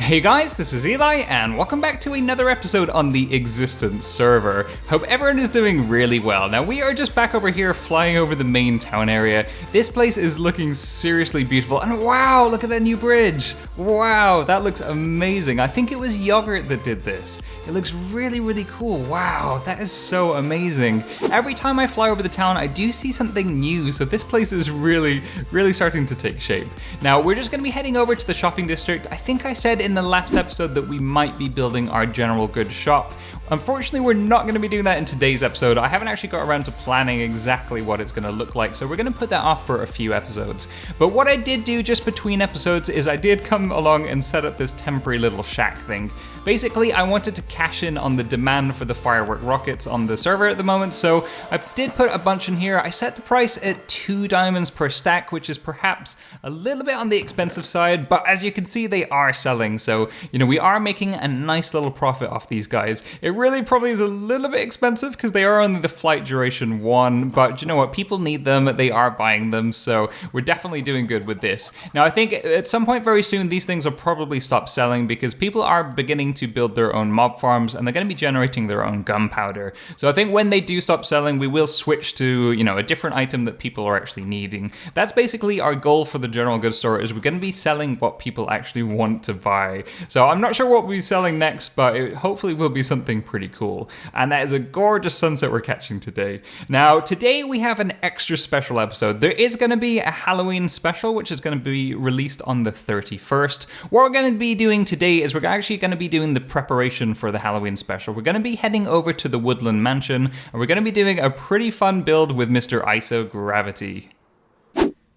Hey guys, this is Eli, and welcome back to another episode on the Existence server. Hope everyone is doing really well. Now, we are just back over here flying over the main town area. This place is looking seriously beautiful, and wow, look at that new bridge. Wow, that looks amazing. I think it was Yogurt that did this. It looks really, really cool. Wow, that is so amazing. Every time I fly over the town, I do see something new, so this place is really, really starting to take shape. Now, we're just gonna be heading over to the shopping district. I think I said in the last episode that we might be building our general goods shop. Unfortunately, we're not going to be doing that in today's episode. I haven't actually got around to planning exactly what it's going to look like, so we're going to put that off for a few episodes. But what I did do just between episodes is I did come along and set up this temporary little shack thing. Basically, I wanted to cash in on the demand for the firework rockets on the server at the moment, so I did put a bunch in here. I set the price at 2 diamonds per stack, which is perhaps a little bit on the expensive side, but as you can see, they are selling, so, we are making a nice little profit off these guys. It really probably is a little bit expensive because they are only the flight duration 1, but you know what? People need them, they are buying them, so we're definitely doing good with this. Now, I think at some point very soon, these things will probably stop selling because people are beginning to build their own mob farms and they're going to be generating their own gunpowder. So I think when they do stop selling, we will switch to, a different item that people are actually needing. That's basically our goal for the general goods store, is we're going to be selling what people actually want to buy. So I'm not sure what we'll be selling next, but it hopefully will be something pretty cool. And that is a gorgeous sunset we're catching today. Now, today we have an extra special episode. There is going to be a Halloween special, which is going to be released on the 31st. What we're going to be doing today is we're actually going to be doing the preparation for the Halloween special. We're going to be heading over to the Woodland Mansion, and we're going to be doing a pretty fun build with Mr. Isogravity.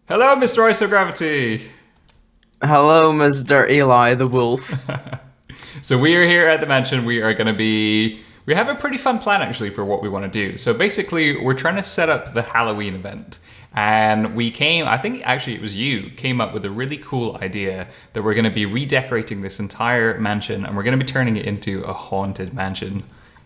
Hello, Mr. Isogravity! Hello, Mr. EliTheWolf. So we are here at the mansion. We have a pretty fun plan actually for what we want to do. So basically, we're trying to set up the Halloween event. And I think actually it was you, came up with a really cool idea that we're going to be redecorating this entire mansion and we're going to be turning it into a haunted mansion.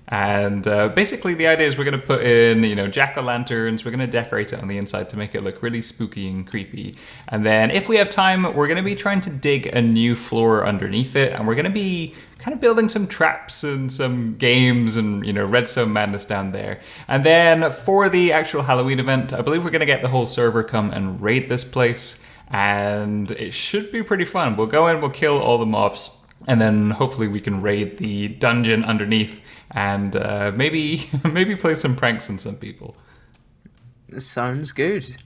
And basically the idea is we're going to put in, jack-o'-lanterns, we're going to decorate it on the inside to make it look really spooky and creepy. And then if we have time, we're going to be trying to dig a new floor underneath it, and we're going to be kind of building some traps and some games and, redstone madness down there. And then for the actual Halloween event, I believe we're going to get the whole server come and raid this place, and it should be pretty fun. We'll go in, we'll kill all the mobs, and then hopefully we can raid the dungeon underneath and maybe play some pranks on some people. Sounds good.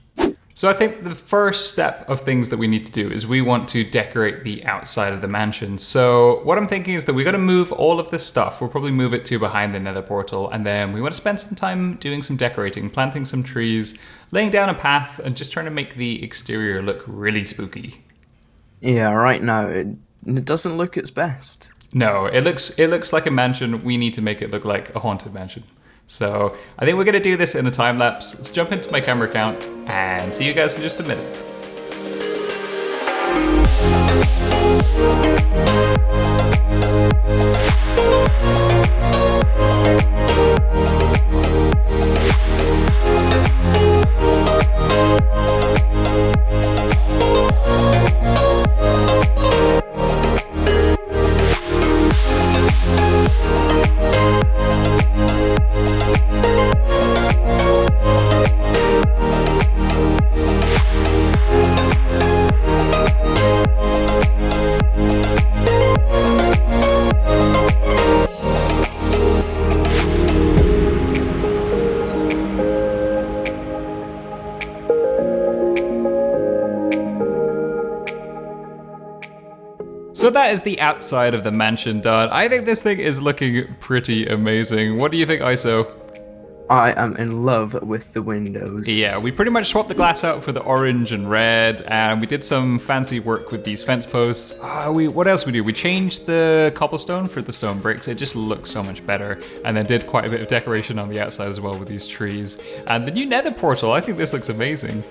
So I think the first step of things that we need to do is we want to decorate the outside of the mansion. So what I'm thinking is that we're going to move all of this stuff. We'll probably move it to behind the nether portal, and then we want to spend some time doing some decorating, planting some trees, laying down a path, and just trying to make the exterior look really spooky. Yeah, right now it doesn't look its best. No, it looks like a mansion. We need to make it look like a haunted mansion. So I think we're going to do this in a time lapse. Let's jump into my camera count and see you guys in just a minute. So that is the outside of the mansion done. I think this thing is looking pretty amazing. What do you think, Iso? I am in love with the windows. Yeah, we pretty much swapped the glass out for the orange and red, and we did some fancy work with these fence posts. What else we do? We changed the cobblestone for the stone bricks. It just looks so much better. And then did quite a bit of decoration on the outside as well with these trees. And the new nether portal, I think this looks amazing.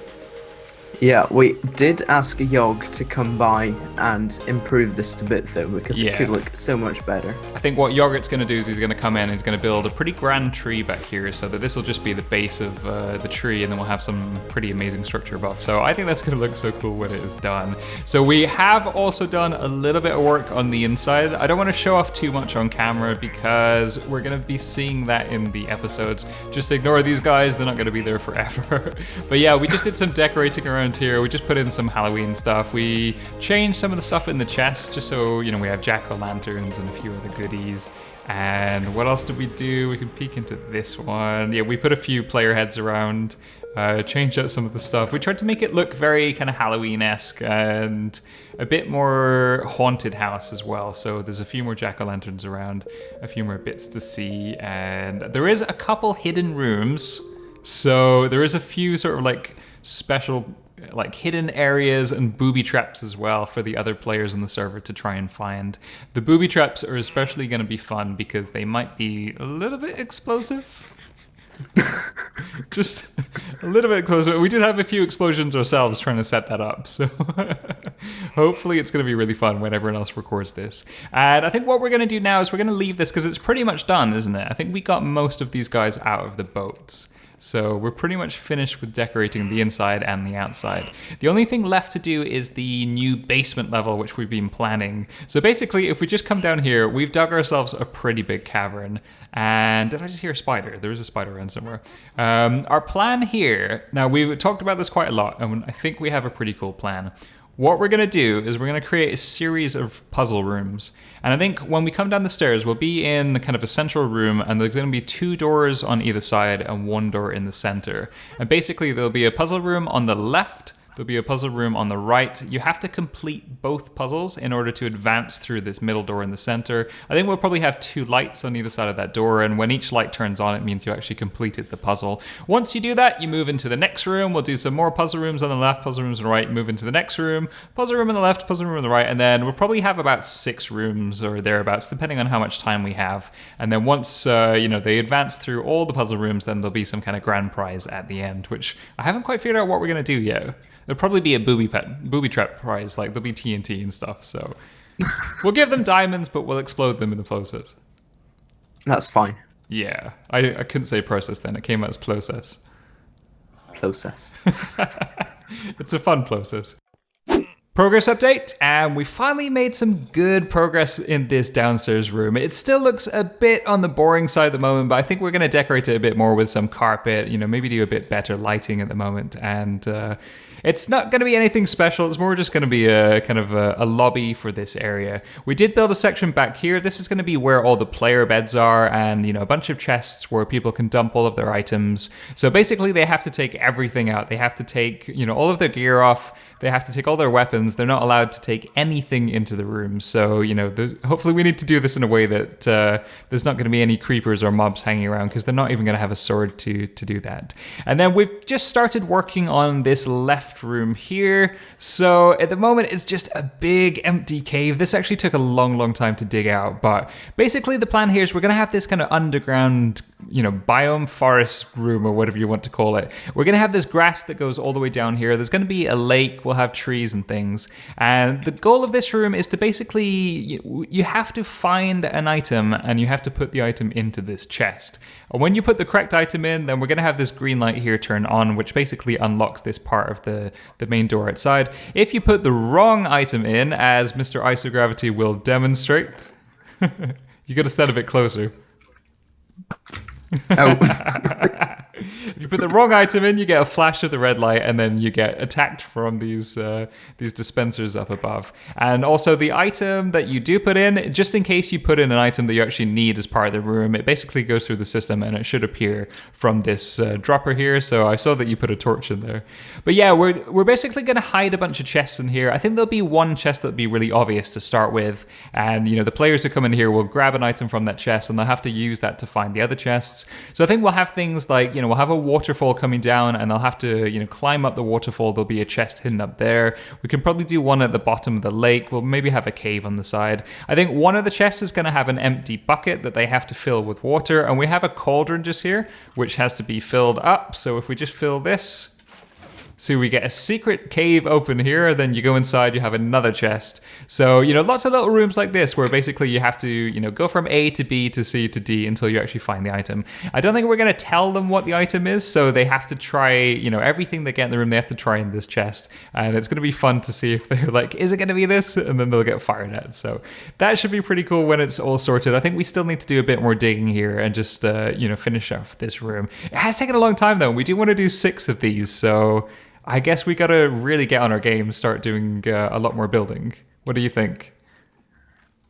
Yeah, we did ask Yog to come by and improve this a bit though, because it could look so much better. I think what Yogurt's going to do is he's going to come in and he's going to build a pretty grand tree back here so that this will just be the base of the tree, and then we'll have some pretty amazing structure above. So I think that's going to look so cool when it is done. So we have also done a little bit of work on the inside. I don't want to show off too much on camera because we're going to be seeing that in the episodes. Just ignore these guys, they're not going to be there forever. But yeah, we just did some decorating around here. We just put in some Halloween stuff. We changed some of the stuff in the chest just so, you know, we have jack-o'-lanterns and a few other goodies. And what else did we do? We could peek into this one. Yeah, we put a few player heads around, changed out some of the stuff. We tried to make it look very kind of Halloween-esque and a bit more haunted house as well. So there's a few more jack-o'-lanterns around, a few more bits to see, and there is a couple hidden rooms. So there is a few sort of like special like hidden areas and booby traps as well for the other players on the server to try and find. The booby traps are especially going to be fun because they might be a little bit explosive. Just a little bit explosive. We did have a few explosions ourselves trying to set that up, so hopefully it's going to be really fun when everyone else records this. And I think what we're going to do now is we're going to leave this because it's pretty much done, isn't it? I think we got most of these guys out of the boats. So we're pretty much finished with decorating the inside and the outside. The only thing left to do is the new basement level, which we've been planning. So basically, if we just come down here, we've dug ourselves a pretty big cavern. And did I just hear a spider? There is a spider around somewhere. Our plan here, now we've talked about this quite a lot, and I think we have a pretty cool plan. What we're going to do is we're going to create a series of puzzle rooms. And I think when we come down the stairs, we'll be in kind of a central room, and there's going to be 2 doors on either side and 1 door in the center. And basically there'll be a puzzle room on the left, there'll be a puzzle room on the right. You have to complete both puzzles in order to advance through this middle door in the center. I think we'll probably have 2 lights on either side of that door, and when each light turns on, it means you actually completed the puzzle. Once you do that, you move into the next room. We'll do some more puzzle rooms on the left, puzzle rooms on the right, move into the next room, puzzle room on the left, puzzle room on the right, and then we'll probably have about 6 rooms or thereabouts, depending on how much time we have. And then once they advance through all the puzzle rooms, then there'll be some kind of grand prize at the end, which I haven't quite figured out what we're going to do yet. There'll probably be a booby trap prize, like there'll be TNT and stuff, so we'll give them diamonds, but we'll explode them in the process. That's fine. Yeah, I couldn't say process then, it came out as process. Process. It's a fun process. Progress update, and we finally made some good progress in this downstairs room. It still looks a bit on the boring side at the moment, but I think we're going to decorate it a bit more with some carpet, maybe do a bit better lighting at the moment, and it's not going to be anything special. It's more just going to be a kind of a lobby for this area. We did build a section back here. This is going to be where all the player beds are, and a bunch of chests where people can dump all of their items. So basically they have to take everything out. They have to take all of their gear off. They have to take all their weapons. They're not allowed to take anything into the room. So, hopefully we need to do this in a way that there's not going to be any creepers or mobs hanging around, because they're not even going to have a sword to do that. And then we've just started working on this left room here. So at the moment, it's just a big empty cave. This actually took a long time to dig out. But basically the plan here is we're going to have this kind of underground biome forest room, or whatever you want to call it. We're going to have this grass that goes all the way down here. There's going to be a lake. We'll have trees and things. And the goal of this room is to basically, you have to find an item and you have to put the item into this chest. And when you put the correct item in, then we're going to have this green light here turn on, which basically unlocks this part of the main door outside. If you put the wrong item in, as Mr. Isogravity will demonstrate, you got to stand a bit closer. Oh. If you put the wrong item in, you get a flash of the red light, and then you get attacked from these dispensers up above. And also the item that you do put in, just in case you put in an item that you actually need as part of the room, it basically goes through the system and it should appear from this dropper here. So I saw that you put a torch in there. But yeah, we're basically going to hide a bunch of chests in here. I think there'll be one chest that'll be really obvious to start with. And, the players who come in here will grab an item from that chest, and they'll have to use that to find the other chests. So I think we'll have things like, we'll have a waterfall coming down, and they'll have to, climb up the waterfall. There'll be a chest hidden up there. We can probably do one at the bottom of the lake. We'll maybe have a cave on the side. I think one of the chests is going to have an empty bucket that they have to fill with water, and we have a cauldron just here, which has to be filled up. So if we just fill this, So we get a secret cave open here, then you go inside, you have another chest. So, lots of little rooms like this where basically you have to, go from A to B to C to D until you actually find the item. I don't think we're going to tell them what the item is, so they have to try, everything they get in the room, they have to try in this chest. And it's going to be fun to see if they're like, is it going to be this? And then they'll get fired at. So that should be pretty cool when it's all sorted. I think we still need to do a bit more digging here and just, finish off this room. It has taken a long time though. We do want to do 6 of these, so I guess we got to really get on our game, start doing a lot more building. What do you think?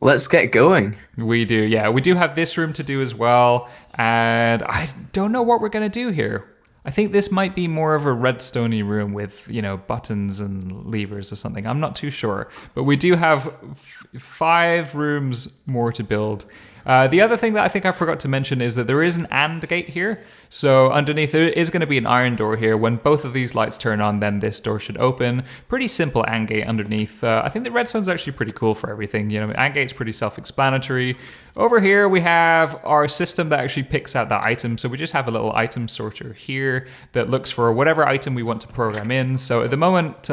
Let's get going. We do, yeah. We do have this room to do as well, and I don't know what we're going to do here. I think this might be more of a redstone-y room with, buttons and levers or something. I'm not too sure. But we do have 5 rooms more to build. The other thing that I think I forgot to mention is that there is an AND gate here. So underneath there is going to be an iron door here. When both of these lights turn on, then this door should open. Pretty simple AND gate underneath. I think the redstone's actually pretty cool for everything. AND gate's pretty self-explanatory. Over here we have our system that actually picks out the item. So we just have a little item sorter here that looks for whatever item we want to program in. So at the moment,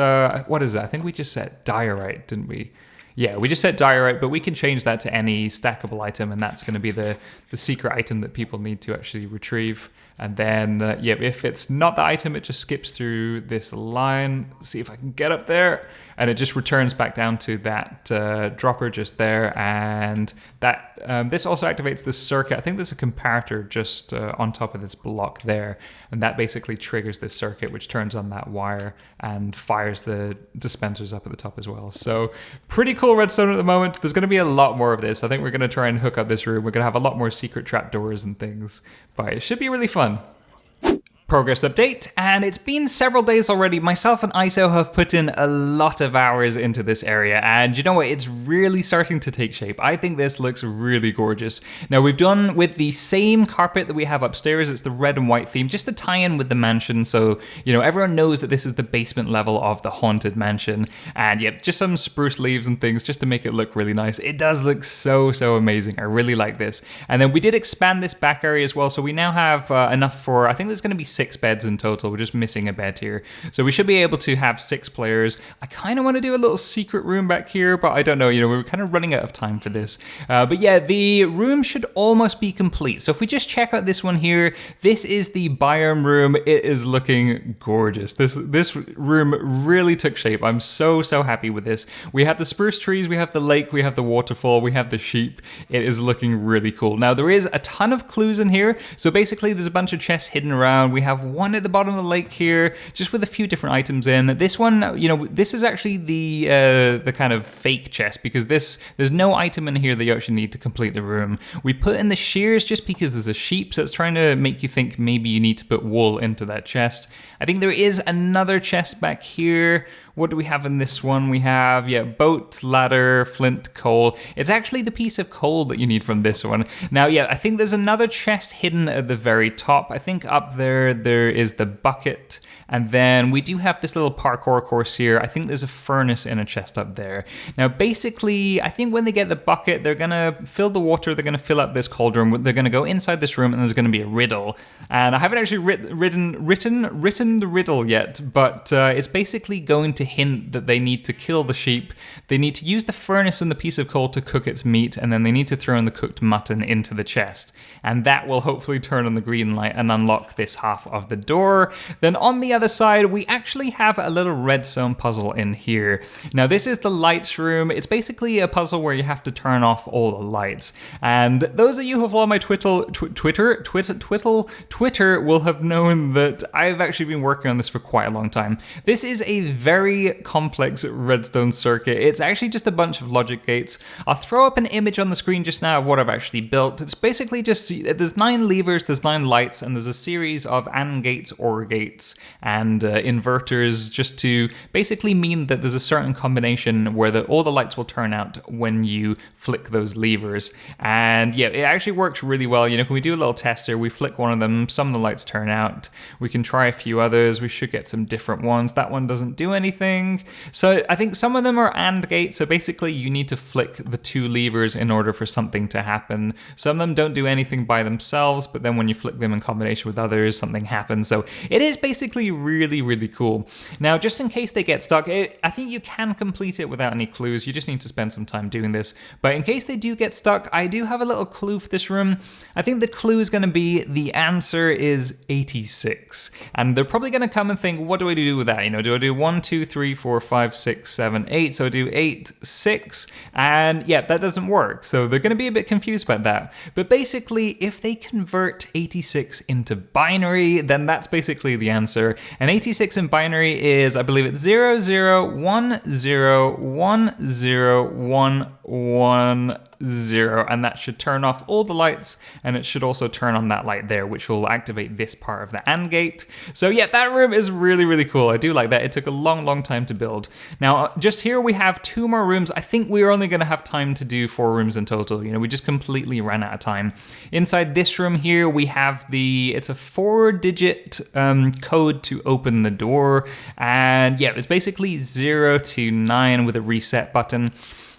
what is it? I think we just set diorite, didn't we? Yeah, we just set diorite, but we can change that to any stackable item, and that's going to be the secret item that people need to actually retrieve. And then, if it's not the item, it just skips through this line. See if I can get up there. And it just returns back down to that dropper just there. And that this also activates this circuit. I think there's a comparator just on top of this block there. And that basically triggers this circuit, which turns on that wire and fires the dispensers up at the top as well. So pretty cool redstone at the moment. There's going to be a lot more of this. I think we're going to try and hook up this room. We're going to have a lot more secret trapdoors and things. But it should be really fun. Progress update, and it's been several days already. Myself and Iso have put in a lot of hours into this area, and you know what? It's really starting to take shape. I think this looks really gorgeous. Now, we've done with the same carpet that we have upstairs. It's the red and white theme, just to tie in with the mansion, so, everyone knows that this is the basement level of the haunted mansion. And yep, just some spruce leaves and things just to make it look really nice. It does look so amazing. I really like this. And then we did expand this back area as well, so we now have enough for, I think there's going to be 6 beds in total. We're just missing a bed here. So we should be able to have 6 players. I kind of want to do a little secret room back here, but I don't know. We're kind of running out of time for this. But yeah, the room should almost be complete. So if we just check out this one here, this is the Biome Room. It is looking gorgeous. This room really took shape. I'm so happy with this. We have the spruce trees, we have the lake, we have the waterfall, we have the sheep. It is looking really cool. Now, there is a ton of clues in here. So basically, there's a bunch of chests hidden around. We have one at the bottom of the lake here, just with a few different items in. This one, this is actually the kind of fake chest, because there's no item in here that you actually need to complete the room. We put in the shears just because there's a sheep, so it's trying to make you think maybe you need to put wool into that chest. I think there is another chest back here. What do we have in this one? We have, boat, ladder, flint, coal. It's actually the piece of coal that you need from this one. Now, I think there's another chest hidden at the very top. I think up there is the bucket. And then we do have this little parkour course here. I think there's a furnace in a chest up there. Now, basically, I think when they get the bucket, they're going to fill the water. They're going to fill up this cauldron. They're going to go inside this room, and there's going to be a riddle. And I haven't actually written the riddle yet, but it's basically going to hint that they need to kill the sheep. They need to use the furnace and the piece of coal to cook its meat, and then they need to throw in the cooked mutton into the chest. And that will hopefully turn on the green light and unlock this half of the door. Then on the other side, we actually have a little redstone puzzle in here. Now, this is the lights room. It's basically a puzzle where you have to turn off all the lights. And those of you who have followed my Twitter will have known that I've actually been working on this for quite a long time. This is a very complex redstone circuit. It's actually just a bunch of logic gates. I'll throw up an image on the screen just now of what I've actually built. It's basically just, there's 9 levers, there's 9 lights, and there's a series of AND gates, OR gates, and inverters, just to basically mean that there's a certain combination where all the lights will turn out when you flick those levers. And yeah, it actually works really well. When we do a little test here, we flick one of them, some of the lights turn out. We can try a few others. We should get some different ones. That one doesn't do anything. thing. So I think some of them are AND gates, so basically you need to flick the 2 levers in order for something to happen. Some of them don't do anything by themselves, but then when you flick them in combination with others, something happens. So it is basically really, really cool. Now, just in case they get stuck, I think you can complete it without any clues. You just need to spend some time doing this. But in case they do get stuck, I do have a little clue for this room. I think the clue is going to be the answer is 86. And they're probably going to come and think, what do I do with that? You know, do I do 1, 2, 3, 4, 5, 6, 7, 8? So I do 8, 6, and yeah, that doesn't work. So they're going to be a bit confused about that. But basically, if they convert 86 into binary, then that's basically the answer. And 86 in binary is, I believe it's 0, 0, 1, 0, 1, 0, 1, 1, 0, and that should turn off all the lights, and it should also turn on that light there, which will activate this part of the AND gate. So yeah, that room is really, really cool. I do like that. It took a long time to build. Now, just here we have 2 more rooms. I think we're only going to have time to do 4 rooms in total. You know, we just completely ran out of time. Inside this room here, we have it's a 4-digit code to open the door, and yeah, it's basically 0 to 9 with a reset button.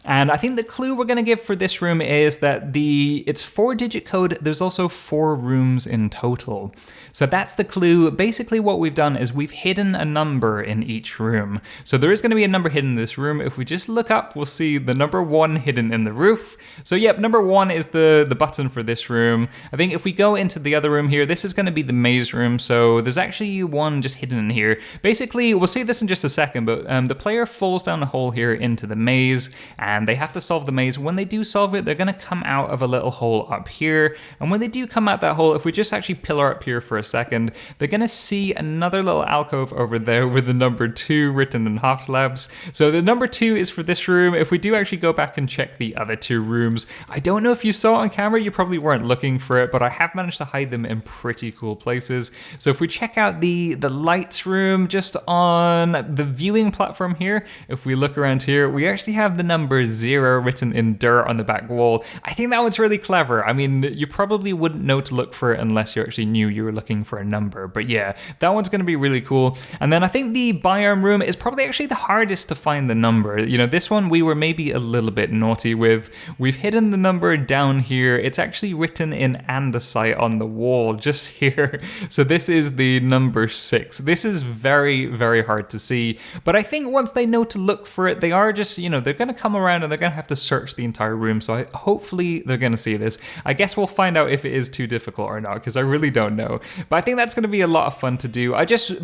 And I think the clue we're going to give for this room is that it's 4-digit code. There's also 4 rooms in total. So that's the clue. Basically what we've done is we've hidden a number in each room. So there is going to be a number hidden in this room. If we just look up, we'll see the number 1 hidden in the roof. So yep, number 1 is the button for this room. I think if we go into the other room here, this is going to be the maze room. So there's actually 1 just hidden in here. Basically, we'll see this in just a second, but the player falls down a hole here into the maze, and they have to solve the maze. When they do solve it, they're going to come out of a little hole up here. And when they do come out that hole, if we just actually pillar up here for a second, they're going to see another little alcove over there with the number 2 written in half slabs. So the number 2 is for this room. If we do actually go back and check the other 2 rooms, I don't know if you saw it on camera, you probably weren't looking for it, but I have managed to hide them in pretty cool places. So if we check out the lights room just on the viewing platform here, if we look around here, we actually have the number 0 written in dirt on the back wall. I think that one's really clever. I mean, you probably wouldn't know to look for it unless you actually knew you were looking for a number, but yeah, that one's going to be really cool. And then I think the biome room is probably actually the hardest to find the number. You know, this one we were maybe a little bit naughty with. We've hidden the number down here. It's actually written in andesite on the wall just here. So this is the number 6. This is very, very hard to see, but I think once they know to look for it, they are just, you know, they're going to come around and they're going to have to search the entire room. So hopefully they're going to see this. I guess we'll find out if it is too difficult or not, because I really don't know. But I think that's going to be a lot of fun to do.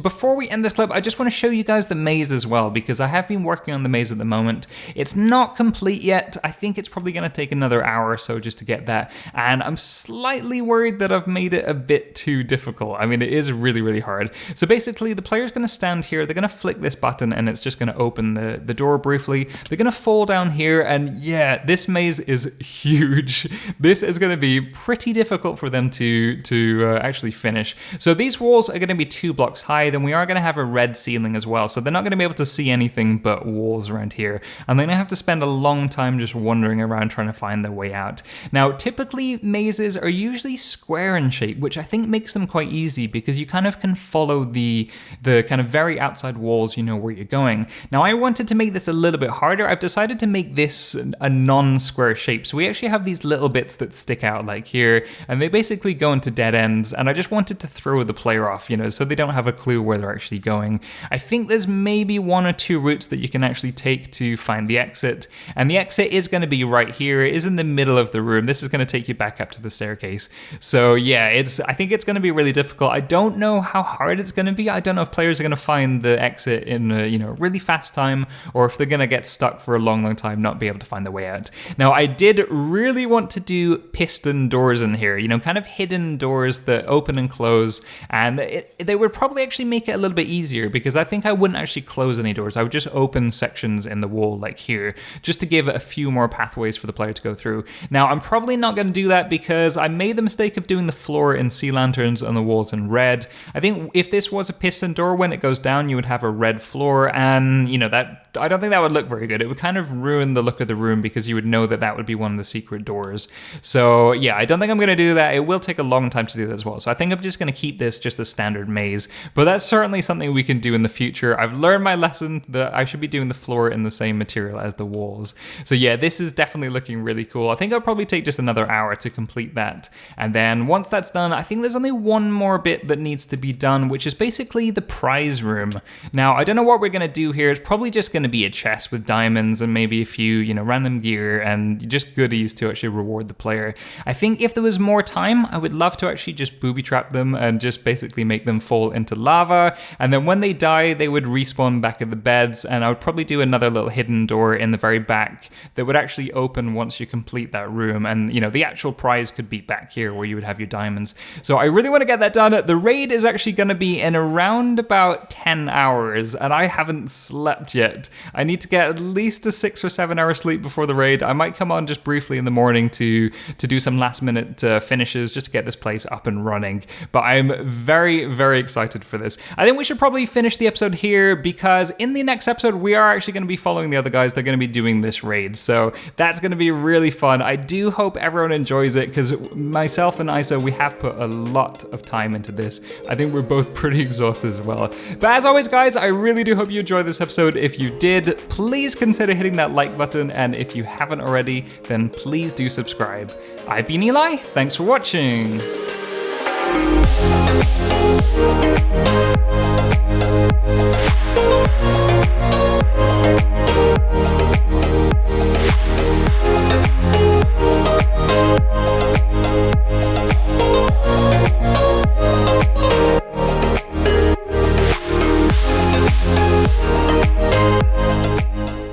Before we end this clip, I just want to show you guys the maze as well, because I have been working on the maze at the moment. It's not complete yet. I think it's probably going to take another hour or so just to get that. And I'm slightly worried that I've made it a bit too difficult. I mean, it is really, really hard. So basically the player's going to stand here. They're going to flick this button and it's just going to open the door briefly. They're going to fall down here, and yeah, this maze is huge. This is going to be pretty difficult for them to actually finish. So these walls are going to be 2 blocks high. Then we are going to have a red ceiling as well. So they're not going to be able to see anything but walls around here. And they're going to have to spend a long time just wandering around trying to find their way out. Now, typically mazes are usually square in shape, which I think makes them quite easy because you kind of can follow the kind of very outside walls, you know where you're going. Now, I wanted to make this a little bit harder. I've decided to make this a non-square shape. So we actually have these little bits that stick out like here, and they basically go into dead ends. And I just wanted to throw the player off, you know, so they don't have a clue where they're actually going. I think there's maybe 1 or 2 routes that you can actually take to find the exit. And the exit is going to be right here. It is in the middle of the room. This is going to take you back up to the staircase. So yeah, I think it's going to be really difficult. I don't know how hard it's going to be. I don't know if players are going to find the exit in a, you know, really fast time, or if they're going to get stuck for a long time, not be able to find their way out. Now, I did really want to do piston doors in here, you know, kind of hidden doors that open and close, and they would probably actually make it a little bit easier, because I think I wouldn't actually close any doors. I would just open sections in the wall like here, just to give a few more pathways for the player to go through. Now, I'm probably not going to do that because I made the mistake of doing the floor in sea lanterns and the walls in red. I think if this was a piston door, when it goes down, you would have a red floor, and you know, that I don't think that would look very good. It would kind of ruin ruin the look of the room because you would know that that would be one of the secret doors. So yeah, I don't think I'm going to do that. It will take a long time to do that as well. So I think I'm just going to keep this just a standard maze, but that's certainly something we can do in the future. I've learned my lesson that I should be doing the floor in the same material as the walls. So yeah, this is definitely looking really cool. I think it'll probably take just another hour to complete that. And then once that's done, I think there's only one more bit that needs to be done, which is basically the prize room. Now, I don't know what we're going to do here. It's probably just going to be a chest with diamonds and maybe a few, you know, random gear and just goodies to actually reward the player. I think if there was more time, I would love to actually just booby trap them and just basically make them fall into lava. And then when they die, they would respawn back at the beds. And I would probably do another little hidden door in the very back that would actually open once you complete that room. And, you know, the actual prize could be back here where you would have your diamonds. So I really want to get that done. The raid is actually going to be in around about 10 hours, and I haven't slept yet. I need to get at least a 6 or 7 hour sleep before the raid. I might come on just briefly in the morning to do some last minute finishes just to get this place up and running. But I'm very, very excited for this. I think we should probably finish the episode here because in the next episode, we are actually going to be following the other guys. They're going to be doing this raid. So that's going to be really fun. I do hope everyone enjoys it because myself and Iso, we have put a lot of time into this. I think we're both pretty exhausted as well. But as always, guys, I really do hope you enjoyed this episode. If you did, please consider hitting that like button. And if you haven't already, then please do subscribe. I've been Eli. Thanks for watching.